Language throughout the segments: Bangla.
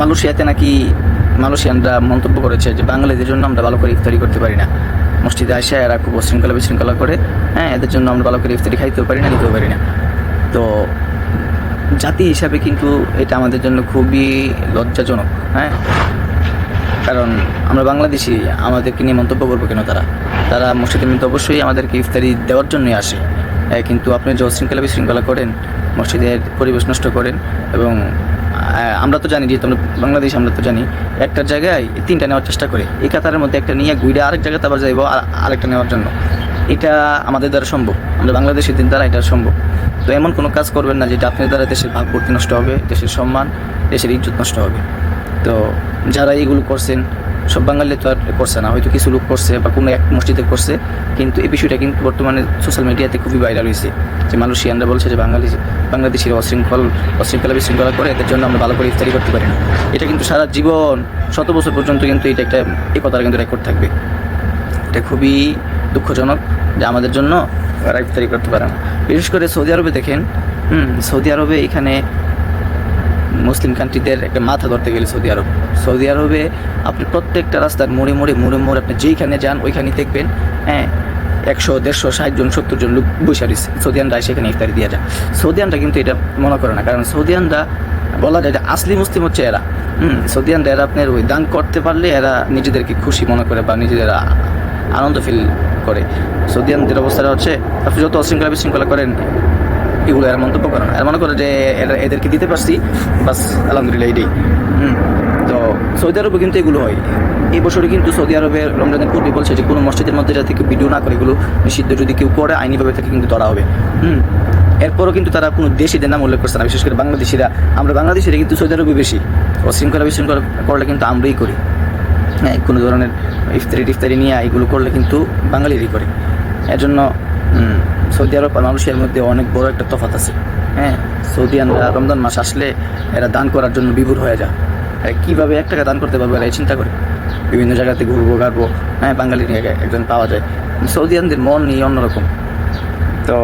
মালয়েশিয়াতে নাকি মালয়েশিয়ানরা মন্তব্য করেছে যে বাঙালিদের জন্য আমরা ভালো করে ইফতারি করতে পারি না, মসজিদে আসে এরা খুব অশৃঙ্খলা বিশৃঙ্খলা করে, হ্যাঁ, এদের জন্য আমরা ভালো করে ইফতারি খাইতেও পারি না, নিতেও পারি না। তো জাতি হিসাবে কিন্তু এটা আমাদের জন্য খুবই লজ্জাজনক, হ্যাঁ, কারণ আমরা বাংলাদেশি, আমাদেরকে নিয়ে মন্তব্য করবো কেন? তারা মসজিদের মধ্যে অবশ্যই আমাদেরকে ইফতারি দেওয়ার জন্যই আসে, কিন্তু আপনি যে শৃঙ্খলা বিশৃঙ্খলা করেন, মসজিদের পরিবেশ নষ্ট করেন, এবং আমরা তো জানি, যেহেতু আমরা বাংলাদেশ, আমরা তো জানি একটা জায়গায় 3টা নেওয়ার চেষ্টা করে, এই কাতারের মধ্যে একটা নিয়ে ঘুরে আরেক জায়গাতে আবার যাইব আরেকটা নেওয়ার জন্য। এটা আমাদের দ্বারা সম্ভব, আমরা বাংলাদেশের দ্বারা এটা সম্ভব। তো এমন কোনো কাজ করবেন না যেটা আপনার দ্বারা দেশের ভাবমূর্তি নষ্ট হবে, দেশের সম্মান, দেশের ইজ্জত নষ্ট হবে। তো যারা এইগুলো করছেন, সব বাঙালি তো আর করছে না, হয়তো কিছু লোক করছে বা কোনো এক মসজিদে করছে, কিন্তু এই বিষয়টা কিন্তু বর্তমানে সোশ্যাল মিডিয়াতে খুবই ভাইরাল হয়েছে, যে মালয়েশিয়ানরা বলছে যে বাংলাদেশিরা অশৃঙ্খলা বিশৃঙ্খলা করে, এদের জন্য আমরা ভালো করে ইফতারি করতে পারি না। এটা কিন্তু সারা জীবন, 100 বছর পর্যন্ত কিন্তু এটা একটা, এই কথাটা কিন্তু রেকর্ড থাকবে। এটা খুবই দুঃখজনক যে আমাদের জন্য ওরা ইফতারি করতে পারে না। বিশেষ করে সৌদি আরবে দেখেন, সৌদি আরবে এখানে মুসলিম কান্ট্রিদের একটা মাথা ধরতে গেলে সৌদি আরবে আপনি প্রত্যেকটা রাস্তার মোড়ে আপনি যেইখানে যান ওইখানে দেখবেন, হ্যাঁ, 100, 150, 60 জন, 70 জন লোক বসে রয়েছে, সৌদিয়ানরা সেখানে ইফতারি দিয়ে যায়। সৌদিয়ানরা কিন্তু এটা মনে করে না, কারণ সৌদিয়ানরা বলা যায় যে আসলি মুসলিম হচ্ছে এরা। সৌদিয়ানরা এরা আপনার ওই দান করতে পারলে এরা নিজেদেরকে খুশি মনে করে বা নিজেরা আনন্দ ফিল করে। সৌদিয়ানদের অবস্থাটা হচ্ছে, আপনি যত অশৃঙ্খলা বিশৃঙ্খলা করেন এগুলো এরা মন্তব্য করে না, এরা মনে করে যে এদেরকে দিতে পারছি, বাস আলহামদুলিল্লাহ এটাই। তো সৌদি আরবে কিন্তু এগুলো হয়। এই বছরে কিন্তু সৌদি আরবে রমজানের পূর্বে বলছে যে কোনো মসজিদের মধ্যে যাতে কেউ ভিডিও না করে, এগুলো নিষিদ্ধ, যদি কেউ করে আইনিভাবে তাকে কিন্তু ধরা হবে। এরপরও কিন্তু তারা কোনো দেশিদের নাম উল্লেখ করছে না, বিশেষ করে বাংলাদেশিরা। আমরা বাংলাদেশিরা কিন্তু সৌদি আরবে বেশি অশৃঙ্খলা বিশৃঙ্খলা করলে কিন্তু আমরাই করি, হ্যাঁ, কোনো ধরনের ইফতারি নিয়ে এগুলো করলে কিন্তু বাঙালিরই করে। এর জন্য সৌদি আরব আর মালয়েশিয়ার মধ্যে অনেক বড় একটা তফাৎ আছে, হ্যাঁ। সৌদিয়ানরা রমজান মাস আসলে এরা দান করার জন্য বিভোর হয়ে যায়। কীভাবে 1 টাকা দান করতে পারবে এরা চিন্তা করে, বিভিন্ন জায়গাতে ঘুরবো গাড়বো, হ্যাঁ, বাঙালি একজন পাওয়া যায়। সৌদিয়ানদের মন নিয়ে অন্যরকম। তো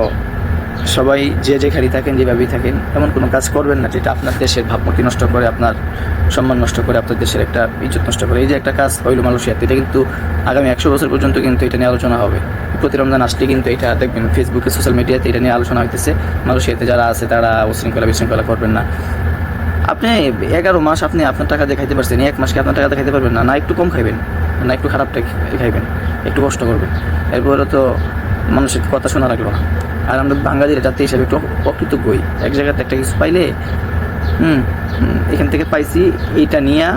সবাই যে যেখানে থাকেন, যেভাবেই থাকেন, এমন কোনো কাজ করবেন না যেটা আপনার দেশের ভাবমূর্তি নষ্ট করে, আপনার সম্মান নষ্ট করে, আপনার দেশের একটা ইজ্জত নষ্ট করে। এই যে একটা কাজ হইল মালয়েশিয়াতে, এটা কিন্তু আগামী 100 বছর পর্যন্ত কিন্তু এটা নিয়ে আলোচনা হবে। প্রতি রমজান আসলে কিন্তু এটা দেখবেন ফেসবুকে, সোশ্যাল মিডিয়াতে এটা নিয়ে আলোচনা হইতেছে। মালয়েশিয়াতে যারা আছে তারা অশৃঙ্খলা বিশৃঙ্খলা করবেন না। আপনি 11 মাস আপনি আপনার টাকা দিয়ে খাইতে পারছেন, 1 মাসকে আপনার টাকা দিয়ে খাইতে পারবেন না? না একটু কম খাইবেন, না একটু খারাপটা খাইবেন, একটু কষ্ট করবেন, এরপরে তো মানুষের কথা শোনা লাগলো না। আর আমরা বাঙালির জাতি হিসাবে একটু অকৃতজ্ঞই, এক জায়গাতে একটা কিছু পাইলে এখান থেকে পাইছি, এইটা নিয়ে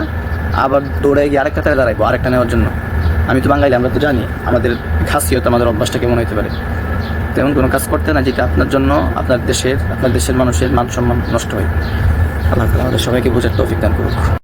আবার দৌড়ে গিয়ে আরেকটা তারা দাঁড়াইবো আরেকটা নেওয়ার জন্য। আমি তো বাঙালি, আমরা তো জানি আমাদের খাসিয়ত, আমাদের অভ্যাসটা কেমন হতে পারে। তেমন কোনো কাজ করতে না যেটা আপনার জন্য, আপনার দেশের মানুষের মান সম্মান নষ্ট হয়। আল্লাহ তাআলা আমাদের সবাইকে বোঝার তৌফিক দান করুক।